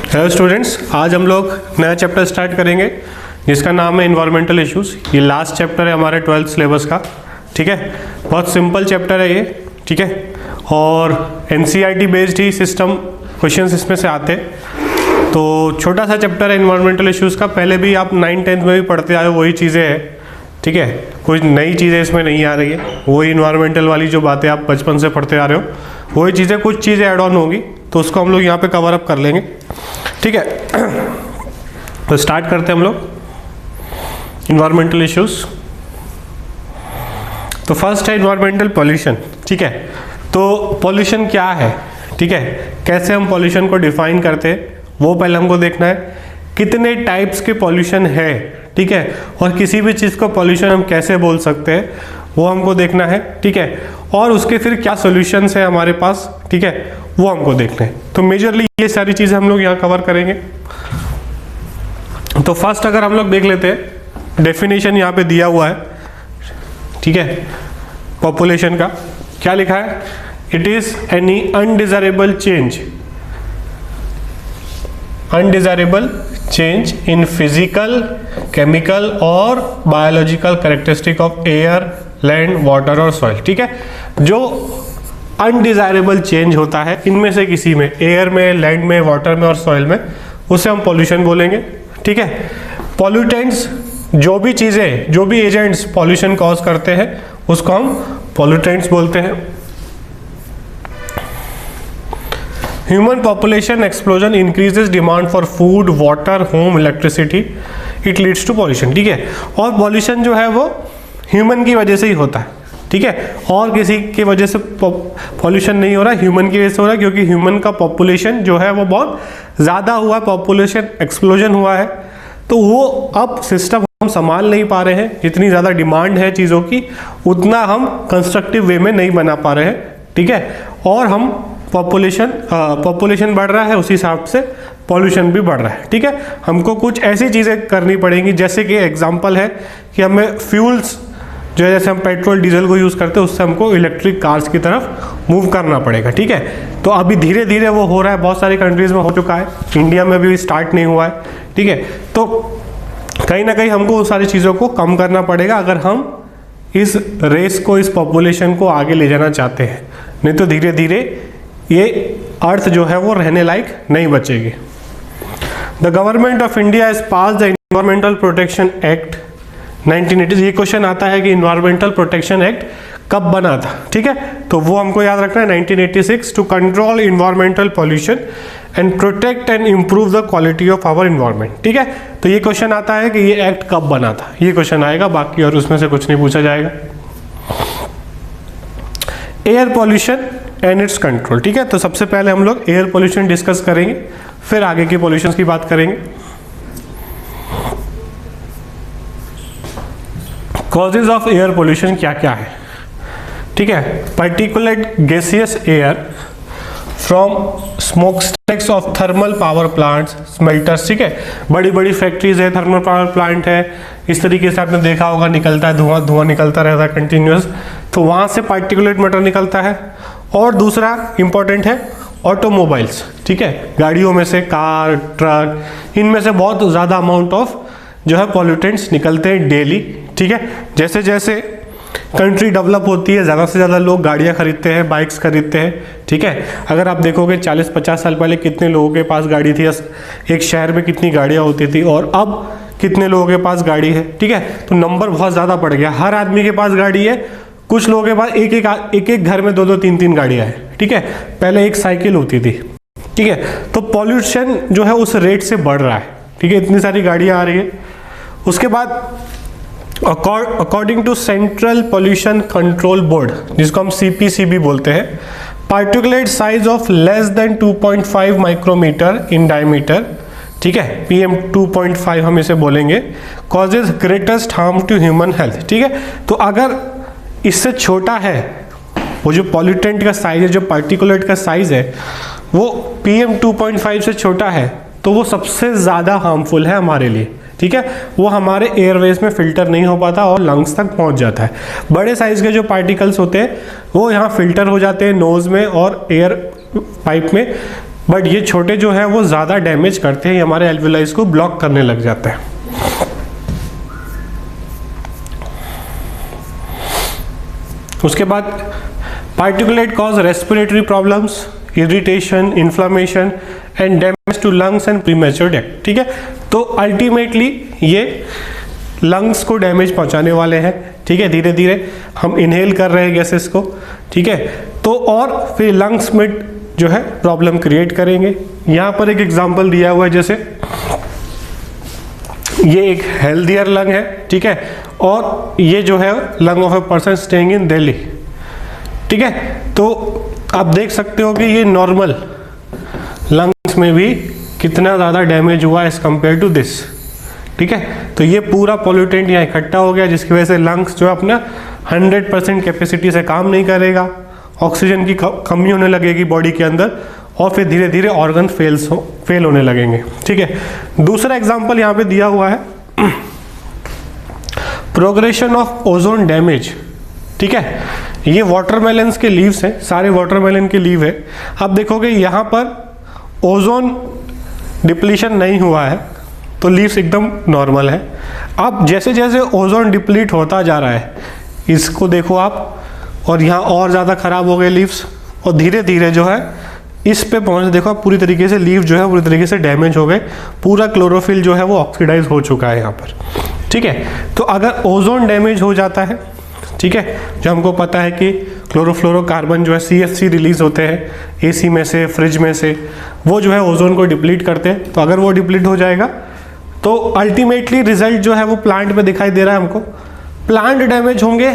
Hello students, आज हम लोग नया चैप्टर स्टार्ट करेंगे जिसका नाम है इन्वायरमेंटल इश्यूज। ये लास्ट चैप्टर है हमारे 12th सिलेबस का। ठीक है, बहुत सिंपल चैप्टर है ये। ठीक है, और एनसीईआरटी बेस्ड ही सिस्टम क्वेश्चंस इसमें से आते हैं। तो छोटा सा चैप्टर है इन्वायरमेंटल इश्यूज़ का। पहले भी आप 9th-10th में भी पढ़ते आए हो, वही चीज़ें हैं। ठीक है, कुछ नई चीज़ें इसमें नहीं आ रही है। वही इन्वायरमेंटल वाली जो बातें आप बचपन से पढ़ते आ रहे हो वही चीज़ें, कुछ चीज़ें ऐड ऑन होगी तो उसको हम लोग यहाँ पे कवर अप कर लेंगे। ठीक है, तो स्टार्ट करते हैं हम लोग इन्वायरमेंटल इश्यूज। तो फर्स्ट है इन्वायरमेंटल पॉल्यूशन। ठीक है, तो पॉल्यूशन क्या है, ठीक है, कैसे हम पॉल्यूशन को डिफाइन करते हैं वो पहले हमको देखना है। कितने टाइप्स के पॉल्यूशन है, ठीक है, और किसी भी चीज़ को पॉल्यूशन हम कैसे बोल सकते हैं वो हमको देखना है। ठीक है, और उसके फिर क्या सॉल्यूशंस है हमारे पास, ठीक है, वो हमको देखना है। तो मेजरली ये सारी चीज़ें हम लोग यहाँ कवर करेंगे। तो फर्स्ट अगर हम लोग देख लेते हैं, डेफिनेशन यहाँ पे दिया हुआ है। ठीक है, पॉपुलेशन का क्या लिखा है? It is any undesirable change in physical, chemical और biological characteristic of air, land, water और सॉइल। ठीक है, जो अनडिजायरेबल चेंज होता है इनमें से किसी में, एयर में, लैंड में, वाटर में और सॉइल में, उसे हम पॉल्यूशन बोलेंगे। ठीक है, पॉल्यूटेंट्स, जो भी चीज़ें, जो भी एजेंट्स पॉल्यूशन कॉज करते हैं उसको हम पॉल्यूटेंट्स बोलते हैं। Human population explosion increases demand for food, water, home, electricity, it leads to pollution. ठीक है, और पॉल्यूशन जो है वो ह्यूमन की वजह से ही होता है। ठीक है, और किसी की वजह से पॉल्यूशन नहीं हो रहा, ह्यूमन की वजह से हो रहा है, क्योंकि ह्यूमन का पॉपुलेशन जो है वो बहुत ज़्यादा हुआ है, पॉपुलेशन एक्सप्लोजन हुआ है। तो वो अब सिस्टम हम संभाल नहीं पा रहे हैं, जितनी ज़्यादा डिमांड है चीज़ों की उतना हम कंस्ट्रक्टिव वे में नहीं बना पा रहे हैं। ठीक है, और हम पॉपुलेशन बढ़ रहा है, उसी हिसाब से पॉल्यूशन भी बढ़ रहा है। ठीक है, हमको कुछ ऐसी चीज़ें करनी पड़ेंगी, जैसे कि एग्जांपल है कि हमें फ्यूल्स जो है, जैसे हम पेट्रोल डीजल को यूज़ करते हैं, उससे हमको इलेक्ट्रिक कार्स की तरफ मूव करना पड़ेगा। ठीक है, तो अभी धीरे धीरे वो हो रहा है, बहुत सारी कंट्रीज़ में हो चुका है, इंडिया में भी स्टार्ट नहीं हुआ है। ठीक है, तो कहीं ना कहीं हमको उस सारी चीज़ों को कम करना पड़ेगा अगर हम इस रेस को, इस पॉपुलेशन को आगे ले जाना चाहते हैं। नहीं तो धीरे धीरे ये अर्थ जो है वो रहने लायक नहीं बचेगी। The government of India is pass the environmental protection act 1980। ये क्वेश्चन आता है कि इन्वायरमेंटल प्रोटेक्शन एक्ट कब बना था। ठीक है, तो वो हमको याद रखना है, 1986, to control environmental pollution and protect and improve the quality of our environment. ठीक है, तो ये क्वेश्चन आता है कि ये एक्ट कब बना था, ये क्वेश्चन आएगा, बाकी और उसमें से कुछ नहीं पूछा जाएगा। Air pollution and it's control. ठीक है, तो सबसे पहले हम लोग एयर पॉल्यूशन डिस्कस करेंगे, फिर आगे के पॉल्यूशन की बात करेंगे। कॉजेज ऑफ एयर पॉल्यूशन क्या क्या है? ठीक है, particulate gaseous air from smoke stacks of thermal power plants, smelters. ठीक है, बड़ी बड़ी फैक्ट्रीज है, थर्मल पावर प्लांट है, इस तरीके से आपने देखा होगा, निकलता है धुआं निकलता रहता है कंटिन्यूस, तो वहाँ से पार्टिकुलेट मैटर निकलता है। और दूसरा इंपॉर्टेंट है ऑटोमोबाइल्स। ठीक है, गाड़ियों में से, कार, ट्रक, इनमें से बहुत ज़्यादा अमाउंट ऑफ जो है पॉल्यूटेंट्स निकलते हैं डेली। ठीक है, जैसे जैसे कंट्री डेवलप होती है, ज़्यादा से ज़्यादा लोग गाड़ियाँ खरीदते हैं, बाइक्स खरीदते हैं। ठीक है, अगर आप देखोगे 40-50 साल पहले कितने लोगों के पास गाड़ी थी, एक शहर में कितनी गाड़ियाँ होती थी, और अब कितने लोगों के पास गाड़ी है। ठीक है, तो नंबर बहुत ज़्यादा बढ़ गया, हर आदमी के पास गाड़ी है, कुछ लोगों के पास एक घर में 2-2, 3-3 गाड़ियाँ हैं। ठीक है, पहले एक साइकिल होती थी। ठीक है, तो पॉल्यूशन जो है उस रेट से बढ़ रहा है। ठीक है, इतनी सारी गाड़ियाँ आ रही है। उसके बाद according to central pollution control board, जिसको हम CPCB बोलते हैं, particulate size of less than 2.5 micrometer in diameter, ठीक है, PM 2.5 हम इसे बोलेंगे, causes greatest harm to human health. ठीक है, तो अगर इससे छोटा है वो जो पॉल्यूटेंट का साइज है, जो पार्टिकुलेट का साइज है, वो PM 2.5 से छोटा है, तो वो सबसे ज़्यादा हार्मफुल है हमारे लिए। ठीक है, वो हमारे एयरवेज में फिल्टर नहीं हो पाता और लंग्स तक पहुंच जाता है। बड़े साइज के जो पार्टिकल्स होते हैं वो यहाँ फिल्टर हो जाते हैं नोज में और एयर पाइप में, बट ये छोटे जो है वो ज़्यादा डैमेज करते हैं, हमारे एल्वियोलाइज को ब्लॉक करने लग जाते हैं। उसके बाद particulate cause respiratory problems, irritation, inflammation and damage to lungs and premature death. ठीक है, तो अल्टीमेटली ये लंग्स को डैमेज पहुंचाने वाले हैं। ठीक है, धीरे धीरे हम इनहेल कर रहे हैं गैसेस को। ठीक है, तो और फिर लंग्स में जो है प्रॉब्लम क्रिएट करेंगे। यहाँ पर एक एग्जांपल दिया हुआ है, जैसे ये एक हेल्दियर लंग है। ठीक है, और ये जो है lung of a person staying in Delhi. ठीक है, तो आप देख सकते हो कि ये नॉर्मल लंग्स में भी कितना ज़्यादा डैमेज हुआ एज कंपेयर टू दिस। ठीक है, तो ये पूरा पॉल्यूटेंट यहाँ इकट्ठा हो गया, जिसकी वजह से लंग्स जो है अपना 100% कैपेसिटी से काम नहीं करेगा, ऑक्सीजन की कमी होने लगेगी बॉडी के अंदर, और फिर धीरे धीरे ऑर्गन फेल होने लगेंगे। ठीक है, दूसरा एग्जांपल यहाँ पे दिया हुआ है, प्रोग्रेशन ऑफ ओजोन डैमेज। ठीक है, ये वाटरमेलन्स के लीव्स हैं, सारे वाटरमेलन के लीव है। अब देखोगे यहाँ पर ओजोन डिप्लीशन नहीं हुआ है, तो लीव्स एकदम नॉर्मल है। अब जैसे जैसे ओजोन डिप्लीट होता जा रहा है, इसको देखो आप, और यहाँ और ज़्यादा ख़राब हो गए लीव्स, और धीरे धीरे जो है इस पे पहुँच, देखो आप पूरी तरीके से लीव जो है पूरी तरीके से डैमेज हो गए, पूरा क्लोरोफिल जो है वो ऑक्सीडाइज हो चुका है यहाँ पर। ठीक है, तो अगर ओजोन डैमेज हो जाता है, ठीक है, जो हमको पता है कि क्लोरोफ्लोरोकार्बन जो है CFC रिलीज होते हैं AC में से, फ्रिज में से, वो जो है ओजोन को डिप्लीट करते हैं। तो अगर वो डिप्लीट हो जाएगा तो अल्टीमेटली रिजल्ट जो है वो प्लांट में दिखाई दे रहा है हमको। प्लांट डैमेज होंगे,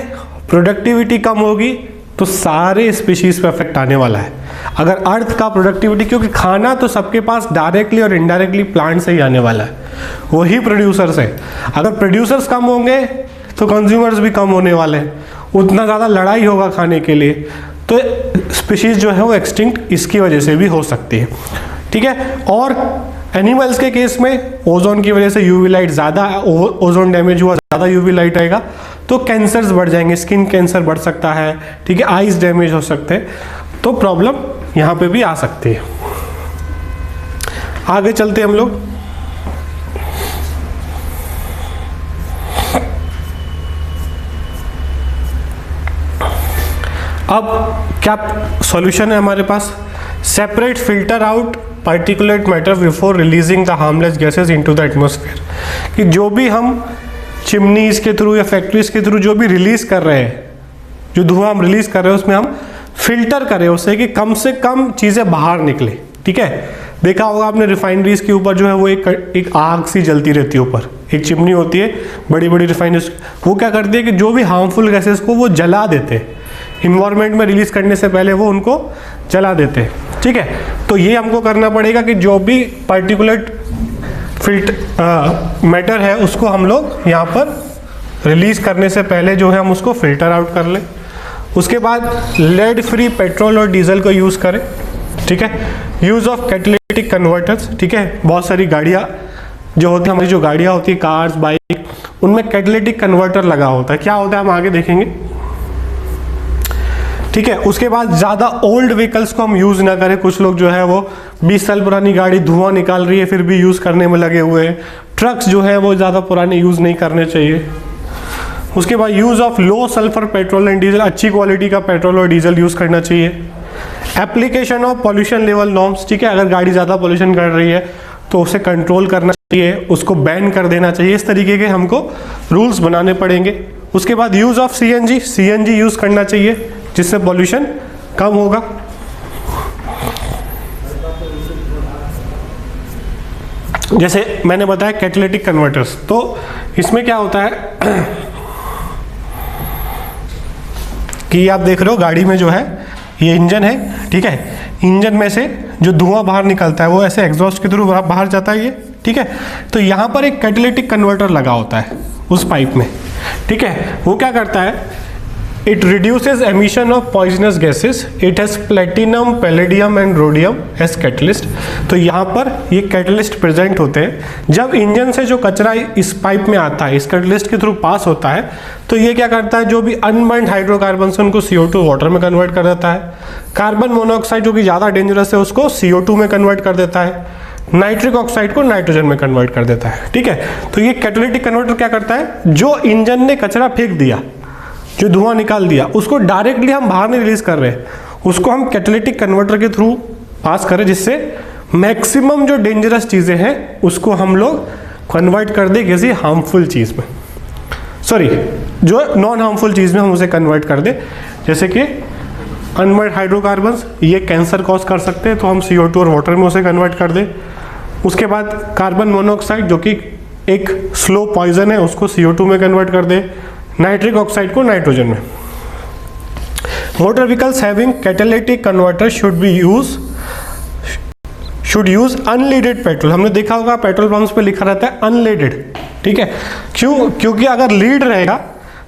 प्रोडक्टिविटी कम होगी, तो सारे स्पीशीज पे इफेक्ट आने वाला है। अगर अर्थ का प्रोडक्टिविटी, क्योंकि खाना तो सबके पास डायरेक्टली और इनडायरेक्टली प्लांट से ही आने वाला है, वही प्रोड्यूसर्स है। अगर प्रोड्यूसर्स कम होंगे तो कंज्यूमर्स भी कम होने वाले हैं, उतना ज़्यादा लड़ाई होगा खाने के लिए, तो स्पीशीज जो है वो एक्सटिंक्ट इसकी वजह से भी हो सकती है। ठीक है, और एनिमल्स के केस में ओजोन की वजह से यूवी लाइट ज़्यादा, ओजोन डैमेज हुआ, ज़्यादा यूवी लाइट आएगा तो कैंसर्स बढ़ जाएंगे, स्किन कैंसर बढ़ सकता है। ठीक है, आईज डैमेज हो सकते हैं, तो प्रॉब्लम यहाँ पे भी आ सकती है। आगे चलते हम लोग। अब क्या सॉल्यूशन है हमारे पास? Separate, filter out particulate matter before releasing the harmless gases into the atmosphere. कि जो भी हम चिमनीज के थ्रू या फैक्ट्रीज के थ्रू जो भी रिलीज कर रहे हैं, जो धुआं हम रिलीज कर रहे हैं, उसमें हम फिल्टर करें उससे कि कम से कम चीज़ें बाहर निकले। ठीक है, देखा होगा आपने रिफाइनरीज के ऊपर जो है वो एक आग सी जलती रहती है, ऊपर एक चिमनी होती है, बड़ी बड़ी रिफाइनरीज, वो क्या करती है कि जो भी हार्मफुल गैसेस को वो जला देते हैं, इन्वायरमेंट में रिलीज करने से पहले वो उनको जला देते हैं। ठीक है, तो ये हमको करना पड़ेगा कि जो भी पार्टिकुलेट मैटर है उसको हम लोग यहाँ पर रिलीज करने से पहले जो है हम उसको फिल्टर आउट कर लें। उसके बाद लेड फ्री पेट्रोल और डीजल को यूज़ करें। ठीक है, यूज़ ऑफ कैटालिटिक कन्वर्टर्स। ठीक है, बहुत सारी गाड़ियाँ जो होती है, हमारी जो गाड़ियाँ होती है, कार्स, बाइक, उनमें कैटालिटिक कन्वर्टर लगा होता है। क्या होता है हम आगे देखेंगे। ठीक है, उसके बाद ज़्यादा ओल्ड व्हीकल्स को हम यूज़ ना करें। कुछ लोग जो है वो 20 साल पुरानी गाड़ी धुआं निकाल रही है फिर भी यूज़ करने में लगे हुए हैं। ट्रक्स जो है वो ज़्यादा पुराने यूज़ नहीं करने चाहिए। उसके बाद use of low sulphur petrol and diesel, अच्छी क्वालिटी का पेट्रोल और डीजल यूज़ करना चाहिए। Application of pollution level norms. ठीक है, अगर गाड़ी ज़्यादा पॉल्यूशन कर रही है तो उसे कंट्रोल करना चाहिए, उसको बैन कर देना चाहिए। इस तरीके के हमको रूल्स बनाने पड़ेंगे। उसके बाद यूज़ ऑफ CNG यूज़ करना चाहिए, जिससे पॉल्यूशन कम होगा। जैसे मैंने बताया कैटालिटिक कन्वर्टर्स, तो इसमें क्या होता है कि आप देख रहे हो गाड़ी में जो है ये इंजन है। ठीक है, इंजन में से जो धुआं बाहर निकलता है वो ऐसे एग्जॉस्ट के थ्रू बाहर जाता है ये। ठीक है, तो यहाँ पर एक कैटालिटिक कन्वर्टर लगा होता है उस पाइप में। ठीक है, वो क्या करता है, It reduces emission of poisonous gases. It has platinum, palladium and rhodium as catalyst. तो यहाँ पर ये कैटलिस्ट प्रेजेंट होते हैं। जब इंजन से जो कचरा इस पाइप में आता है, इस कैटलिस्ट के थ्रू पास होता है, तो ये क्या करता है, जो भी अनबर्न्ड हाइड्रोकार्बन उनको CO2 वाटर में कन्वर्ट कर देता है। कार्बन मोनोऑक्साइड जो कि ज़्यादा डेंजरस है उसको CO2 में कन्वर्ट कर देता है। नाइट्रिक ऑक्साइड को नाइट्रोजन में कन्वर्ट कर देता है। ठीक है, तो ये कैटालिटिक कन्वर्टर क्या करता है, जो इंजन ने कचरा फेंक दिया, जो धुआं निकाल दिया, उसको डायरेक्टली हम बाहर नहीं रिलीज कर रहे हैं, उसको हम कैटालिटिक कन्वर्टर के थ्रू पास करें, जिससे मैक्सिमम जो डेंजरस चीज़ें हैं उसको हम लोग कन्वर्ट कर दें किसी हार्मफुल चीज़ में, सॉरी जो नॉन हार्मफुल चीज़ में हम उसे कन्वर्ट कर दें। जैसे कि अनबर्न्ड हाइड्रोकार्बन्स, ये कैंसर कॉज कर सकते हैं, तो हम CO2 और वाटर में उसे कन्वर्ट कर दें। उसके बाद कार्बन मोनोऑक्साइड जो कि एक स्लो पॉइजन है, उसको CO2 में कन्वर्ट कर दें। नाइट्रिक ऑक्साइड को नाइट्रोजन में। Motor vehicles having catalytic converter should use unleaded petrol. हमने देखा होगा पेट्रोल पंप्स पे लिखा रहता है अनलीडेड। ठीक है, क्यों? क्योंकि अगर लीड रहेगा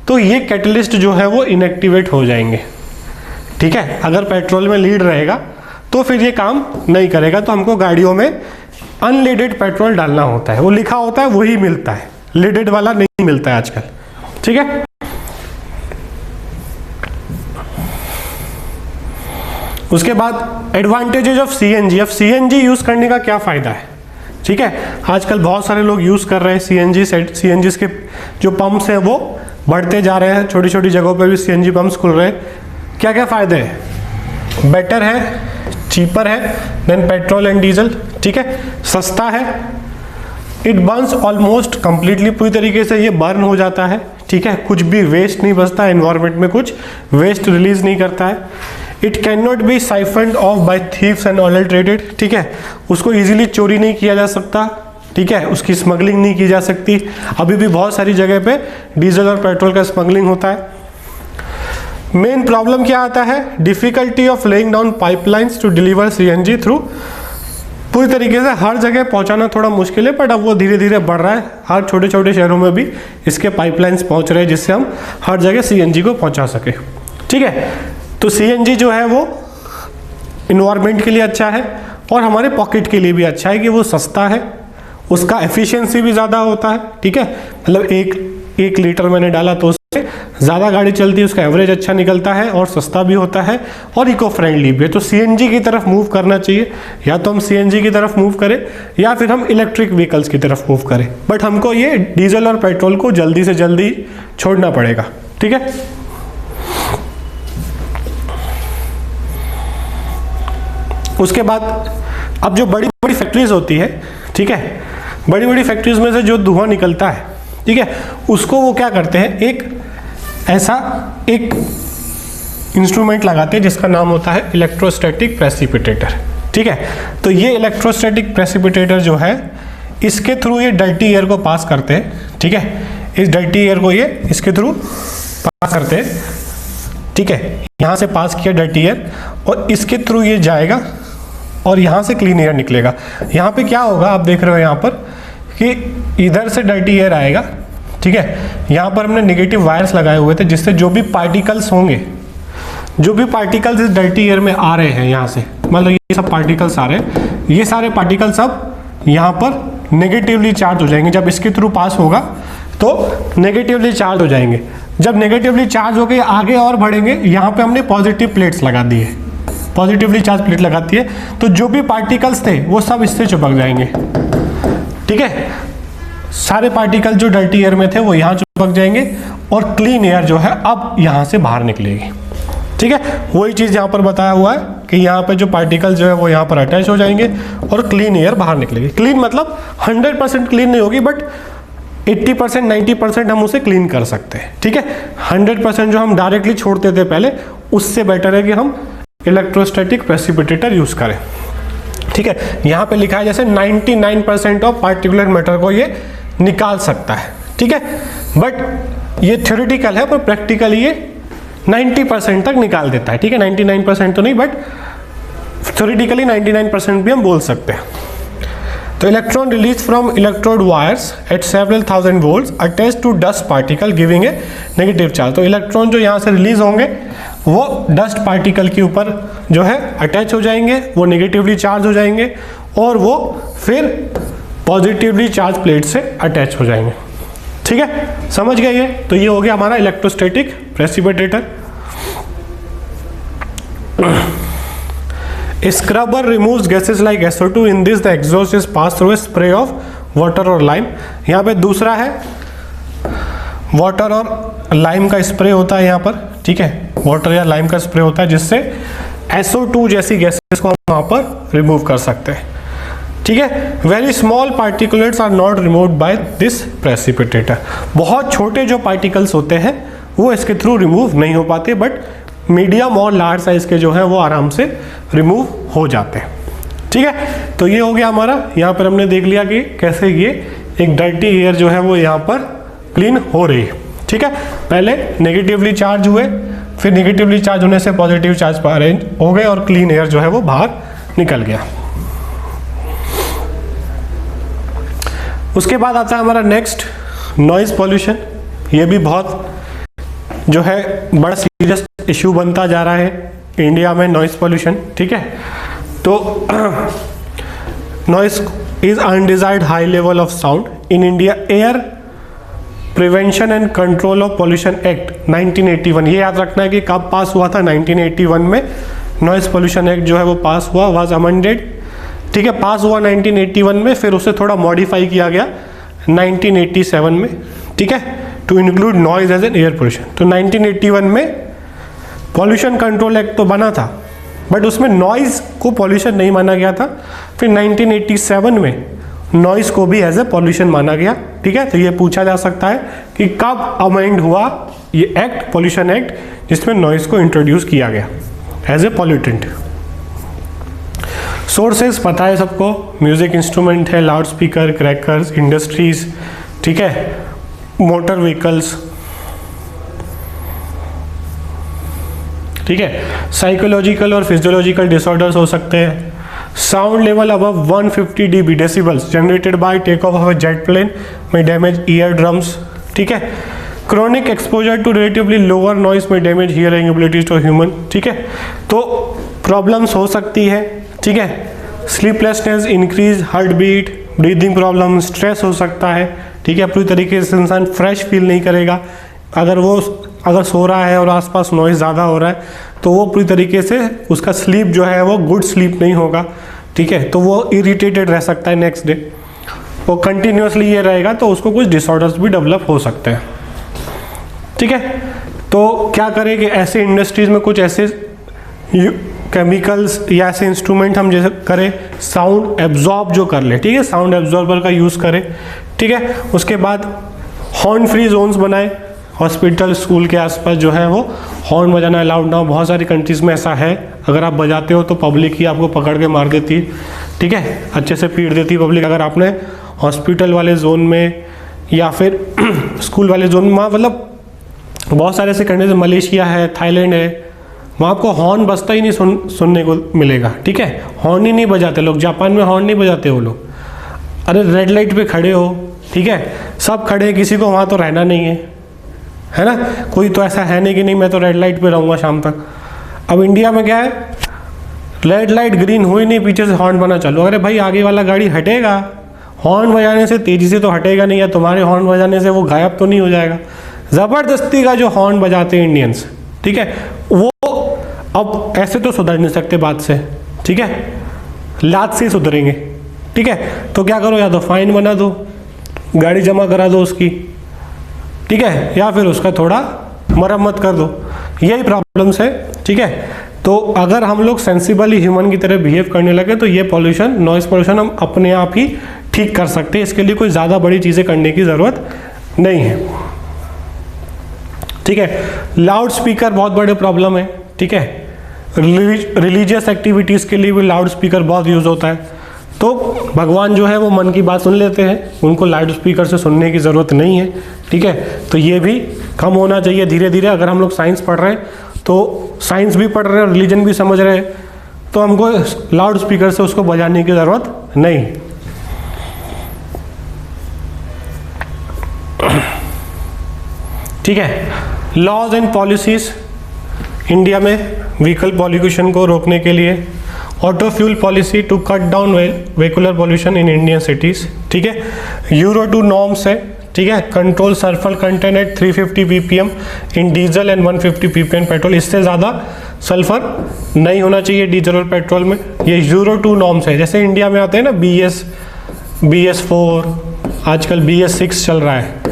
तो ये कैटलिस्ट जो है वो इनएक्टिवेट हो जाएंगे। ठीक है, अगर पेट्रोल में लीड रहेगा तो फिर ये काम नहीं करेगा, तो हमको गाड़ियों में अनलीडेड पेट्रोल डालना होता है। वो लिखा होता है वही मिलता है, लीडेड वाला नहीं मिलता है आजकल। ठीक है, उसके बाद एडवांटेजेस ऑफ CNG। अब CNG यूज करने का क्या फायदा है? ठीक है, आजकल बहुत सारे लोग यूज कर रहे हैं CNG के जो पंप्स हैं वो बढ़ते जा रहे हैं, छोटी छोटी जगहों पर भी CNG पंप्स खुल रहे हैं। क्या क्या फायदे हैं? बेटर है, चीपर है देन पेट्रोल एंड डीजल। ठीक है, सस्ता है, इट बर्न्स ऑलमोस्ट कंप्लीटली, पूरी तरीके से ये बर्न हो जाता है। ठीक है, कुछ भी वेस्ट नहीं बचता, एनवायरनमेंट में कुछ वेस्ट रिलीज नहीं करता है। It can not be siphoned off by thieves and adulterated. ठीक है, उसको इजीली चोरी नहीं किया जा सकता। ठीक है, उसकी स्मगलिंग नहीं की जा सकती। अभी भी बहुत सारी जगह पे डीजल और पेट्रोल का स्मगलिंग होता है। मेन प्रॉब्लम क्या आता है? Difficulty of laying down pipelines to deliver CNG through. पूरी तरीके से हर जगह पहुंचाना थोड़ा मुश्किल है, बट अब वो धीरे धीरे बढ़ रहा है। हर छोटे छोटे शहरों में भी इसके पाइपलाइंस पहुंच रहे हैं, जिससे हम हर जगह CNG को पहुंचा सके। ठीक है, तो CNG जो है वो इन्वायरमेंट के लिए अच्छा है और हमारे पॉकेट के लिए भी अच्छा है कि वो सस्ता है, उसका एफिशिएंसी भी ज़्यादा होता है। ठीक है, मतलब एक लीटर मैंने डाला तो ज़्यादा गाड़ी चलती है, उसका एवरेज अच्छा निकलता है और सस्ता भी होता है और इको फ्रेंडली भी है। तो CNG की तरफ मूव करना चाहिए, या तो हम CNG की तरफ मूव करें या फिर हम इलेक्ट्रिक व्हीकल्स की तरफ मूव करें, बट हमको ये डीजल और पेट्रोल को जल्दी से जल्दी छोड़ना पड़ेगा। ठीक है, उसके बाद अब जो बड़ी बड़ी फैक्ट्रीज होती है, ठीक है, बड़ी बड़ी फैक्ट्रीज में से जो धुआं निकलता है, ठीक है, उसको वो क्या करते हैं, एक इंस्ट्रूमेंट लगाते हैं जिसका नाम होता है इलेक्ट्रोस्टैटिक प्रेसिपिटेटर। ठीक है, तो ये इलेक्ट्रोस्टैटिक प्रेसिपिटेटर जो है, इसके थ्रू ये डर्टी एयर को पास करते हैं। ठीक है, इस डर्टी एयर को ये इसके थ्रू पास करते हैं। ठीक है, यहाँ से पास किया डर्टी एयर और इसके थ्रू ये जाएगा और यहाँ से क्लीन एयर निकलेगा। यहाँ पे क्या होगा, आप देख रहे हो यहाँ पर कि इधर से डर्टी एयर आएगा। ठीक है, यहाँ पर हमने नेगेटिव वायर्स लगाए हुए थे, जिससे जो भी पार्टिकल्स होंगे, जो भी पार्टिकल्स इस डर्टी एयर में आ रहे हैं यहाँ से, मतलब ये सब पार्टिकल्स आ रहे हैं, ये सारे पार्टिकल्स अब यहाँ पर नेगेटिवली चार्ज हो जाएंगे। जब इसके थ्रू पास होगा तो नेगेटिवली चार्ज हो जाएंगे। जब नेगेटिवली चार्ज हो गए आगे और बढ़ेंगे, यहाँ पे हमने पॉजिटिव प्लेट्स लगा दी है, पॉजिटिवली चार्ज प्लेट लगाती है, तो जो भी पार्टिकल्स थे वो सब इससे चिपक जाएंगे। ठीक है, सारे पार्टिकल जो डर्टी एयर में थे वो यहाँ चिपक जाएंगे और क्लीन एयर जो है अब यहाँ से बाहर निकलेगी। ठीक है, वही चीज़ यहाँ पर बताया हुआ है कि यहाँ पे जो पार्टिकल जो है वो यहाँ पर अटैच हो जाएंगे और क्लीन एयर बाहर निकलेगी। क्लीन मतलब 100% क्लीन नहीं होगी, बट 80% 90% हम उसे क्लीन कर सकते हैं। ठीक है, 100% जो हम डायरेक्टली छोड़ते थे पहले, उससे बेटर है कि हम इलेक्ट्रोस्टैटिक प्रेसिपिटेटर यूज करें। ठीक है, यहाँ पे लिखा है जैसे 99% ऑफ पार्टिकुलर मैटर को ये निकाल सकता है। ठीक है, बट ये थ्योरेटिकल है, पर प्रैक्टिकली ये 90% तक निकाल देता है। ठीक है, 99% तो नहीं, बट थ्योरेटिकली 99% भी हम बोल सकते हैं। तो electron release from electrode wires at several thousand volts attach to dust particle giving a negative charge. तो इलेक्ट्रॉन जो यहाँ से रिलीज होंगे वो डस्ट पार्टिकल के ऊपर जो है अटैच हो जाएंगे, वो नेगेटिवली चार्ज हो जाएंगे और वो फिर पॉजिटिवली चार्ज प्लेट से अटैच हो जाएंगे। ठीक है, समझ गए ये? तो ये हो गया हमारा electrostatic precipitator. Scrubber removes gases like SO2 in this the exhaust is pass through a spray of water और लाइम। यहाँ पे दूसरा है वाटर और लाइम का स्प्रे होता है यहाँ पर, ठीक है, वाटर या लाइम का स्प्रे होता है जिससे SO2 जैसी गैसेस को हम वहाँ पर रिमूव कर सकते हैं। ठीक है, very small particulates are not removed by this precipitator. बहुत छोटे जो पार्टिकल्स होते हैं वो इसके थ्रू रिमूव नहीं हो पाते, बट मीडियम और लार्ज साइज के जो है वो आराम से रिमूव हो जाते हैं। ठीक है, तो ये हो गया हमारा, यहाँ पर हमने देख लिया कि कैसे ये एक डर्टी एयर जो है वो यहाँ पर क्लीन हो रही है। ठीक है, पहले नेगेटिवली चार्ज हुए, फिर नेगेटिवली चार्ज होने से पॉजिटिव चार्ज अरेंज हो गए और क्लीन एयर जो है वो बाहर निकल गया। उसके बाद आता है हमारा नेक्स्ट नॉइज पॉल्यूशन। ये भी बहुत जो है बड़ा सीरियस इशू बनता जा रहा है इंडिया में, नॉइज पॉल्यूशन। ठीक है, तो noise is undesired high level of sound in India. Air prevention and control of pollution act 1981, ये याद रखना है कि कब पास हुआ था, 1981 में नॉइज पॉल्यूशन एक्ट जो है वो पास हुआ, वाज अमेंडेड। ठीक है, पास हुआ 1981 में, फिर उसे थोड़ा मॉडिफाई किया गया 1987 में। ठीक है, to include noise as an air pollution. तो 1981 में पॉल्यूशन कंट्रोल एक्ट तो बना था, बट उसमें नॉइज को पॉल्यूशन नहीं माना गया था। फिर 1987 में नॉइज को भी एज ए पॉल्यूशन माना गया। ठीक है, तो ये पूछा जा सकता है कि कब अमेंड हुआ ये एक्ट, पॉल्यूशन एक्ट, जिसमें नॉइज को इंट्रोड्यूस किया गया एज ए पॉल्यूटेंट। सोर्सेज पता है सबको, म्यूजिक इंस्ट्रूमेंट है, लाउड स्पीकर, क्रैकर्स, इंडस्ट्रीज, ठीक है, मोटर व्हीकल्स। ठीक है, साइकोलॉजिकल और फिजियोलॉजिकल डिसऑर्डर्स हो सकते हैं। Sound level above 150 dB decibels generated by take off of a jet plane में डैमेज ईयर ड्रम्स। ठीक है, chronic exposure to relatively lower noise में damage hearing abilities to human. ठीक है, तो प्रॉब्लम्स हो सकती है। ठीक है, sleeplessness, increase heart beat, breathing problem, stress हो सकता है। ठीक है, पूरी तरीके से इंसान फ्रेश फील नहीं करेगा। अगर सो रहा है और आसपास नॉइज़ ज़्यादा हो रहा है तो वो पूरी तरीके से उसका स्लीप जो है वो गुड स्लीप नहीं होगा। ठीक है, तो वो इरिटेटेड रह सकता है नेक्स्ट डे, वो कंटिन्यूसली ये रहेगा तो उसको कुछ डिसऑर्डर्स भी डेवलप हो सकते हैं। ठीक है, तो क्या करें कि ऐसे इंडस्ट्रीज में कुछ ऐसे केमिकल्स या ऐसे इंस्ट्रूमेंट हम जैसे करें साउंड एब्जॉर्ब जो कर ले। ठीक है, साउंड एब्जॉर्बर का यूज़ करें। ठीक है, उसके बाद हॉर्न फ्री जोन्स बनाए, हॉस्पिटल स्कूल के आसपास जो है वो हॉर्न बजाना अलाउड ना हो। बहुत सारी कंट्रीज़ में ऐसा है, अगर आप बजाते हो तो पब्लिक ही आपको पकड़ के मार देती है। ठीक है, अच्छे से पीट देती पब्लिक। अगर आपने हॉस्पिटल वाले जोन में या फिर स्कूल वाले जोन में, वहाँ मतलब बहुत सारे ऐसे कंट्रीज, मलेशिया है, थाईलैंड है, वहाँ आपको हॉर्न बजता ही नहीं सुनने को मिलेगा। ठीक है, हॉर्न ही नहीं बजाते लोग। जापान में हॉर्न नहीं बजाते वो लोग। अरे रेड लाइट पे खड़े हो, ठीक है, सब खड़े हैं, किसी को वहाँ तो रहना नहीं है ना। कोई तो ऐसा है नहीं कि नहीं मैं तो रेड लाइट पे रहूँगा शाम तक। अब इंडिया में क्या है, रेड लाइट ग्रीन हुई नहीं, पीछे से हॉर्न बना चालू। अरे भाई आगे वाला गाड़ी हटेगा, हॉर्न बजाने से तेज़ी से तो हटेगा नहीं, या तुम्हारे हॉर्न बजाने से वो गायब तो नहीं हो जाएगा। ज़बरदस्ती का जो हॉर्न बजाते हैं इंडियंस, ठीक है, वो अब ऐसे तो सुधर नहीं सकते बात से। ठीक है, लात से सुधरेंगे। ठीक है, तो क्या करो, या तो फाइन बना दो, गाड़ी जमा करा दो उसकी, ठीक है, या फिर उसका थोड़ा मरम्मत कर दो। यही प्रॉब्लम्स है। ठीक है, तो अगर हम लोग सेंसिबली ह्यूमन की तरह बिहेव करने लगे तो ये पॉल्यूशन, नॉइस पॉल्यूशन हम अपने आप ही ठीक कर सकते हैं। इसके लिए कोई ज़्यादा बड़ी चीज़ें करने की ज़रूरत नहीं है। ठीक है, लाउड स्पीकर बहुत बड़े प्रॉब्लम है। ठीक है, रिलीजियस एक्टिविटीज़ के लिए भी लाउड स्पीकर बहुत यूज़ होता है। तो भगवान जो है वो मन की बात सुन लेते हैं, उनको लाउड स्पीकर से सुनने की ज़रूरत नहीं है। ठीक है, तो ये भी कम होना चाहिए धीरे धीरे। अगर हम लोग साइंस पढ़ रहे हैं तो साइंस भी पढ़ रहे हैं, रिलीजन भी समझ रहे हैं, तो हमको लाउड स्पीकर से उसको बजाने की ज़रूरत नहीं। ठीक है। लॉज एंड पॉलिसीज इंडिया में व्हीकल पॉल्यूशन को रोकने के लिए, auto fuel policy to cut down vehicular pollution in Indian cities, ठीक है। यूरो 2 नॉर्म्स है, ठीक है। Control sulphur content at 350 ppm in diesel and 150 ppm petrol, इससे ज़्यादा सल्फर नहीं होना चाहिए डीजल और पेट्रोल में। ये यूरो 2 नॉर्म्स है। जैसे इंडिया में आते हैं ना BS4, आजकल BS6 चल रहा है,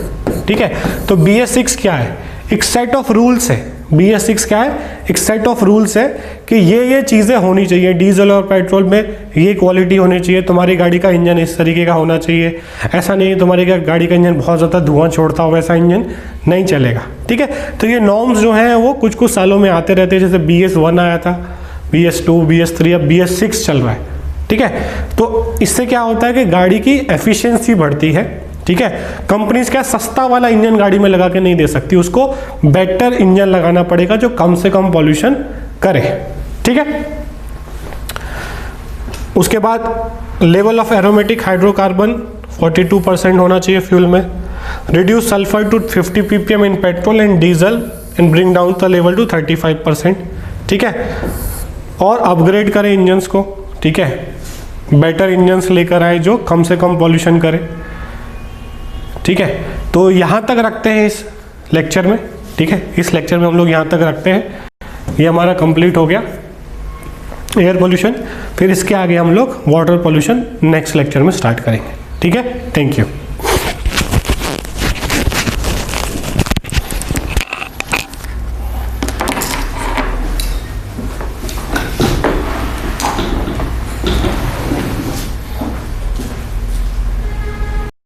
ठीक है। तो BS6 क्या है? एक सेट ऑफ रूल्स है। BS6 क्या है? एक सेट ऑफ रूल्स है कि ये चीज़ें होनी चाहिए डीजल और पेट्रोल में, ये क्वालिटी होनी चाहिए, तुम्हारी गाड़ी का इंजन इस तरीके का होना चाहिए, ऐसा नहीं है तुम्हारी गाड़ी का इंजन बहुत ज़्यादा धुआं छोड़ता हो, वैसा इंजन नहीं चलेगा, ठीक है। तो ये नॉर्म्स जो हैं वो कुछ कुछ सालों में आते रहते हैं। जैसे BS1 आया था, BS2, BS3, अब BS6 चल रहा है, ठीक है। तो इससे क्या होता है कि गाड़ी की एफिशिएंसी बढ़ती है, ठीक है। कंपनीज क्या सस्ता वाला इंजन गाड़ी में लगा के नहीं दे सकती, उसको बेटर इंजन लगाना पड़ेगा जो कम से कम पॉल्यूशन करे, ठीक है। उसके बाद लेवल ऑफ एरोमेटिक हाइड्रोकार्बन 42% होना चाहिए फ्यूल में। Reduce sulphur to 50 ppm in petrol and diesel and bring down the level to 35%, ठीक है। और अपग्रेड करें इंजन्स को, ठीक है। बेटर इंजन्स लेकर आए जो कम से कम पॉल्यूशन करे, ठीक है। तो यहाँ तक रखते हैं इस लेक्चर में, ठीक है। इस लेक्चर में हम लोग यहाँ तक रखते हैं। ये हमारा कंप्लीट हो गया एयर पोल्यूशन। फिर इसके आगे हम लोग वाटर पोल्यूशन नेक्स्ट लेक्चर में स्टार्ट करेंगे, ठीक है। Thank you.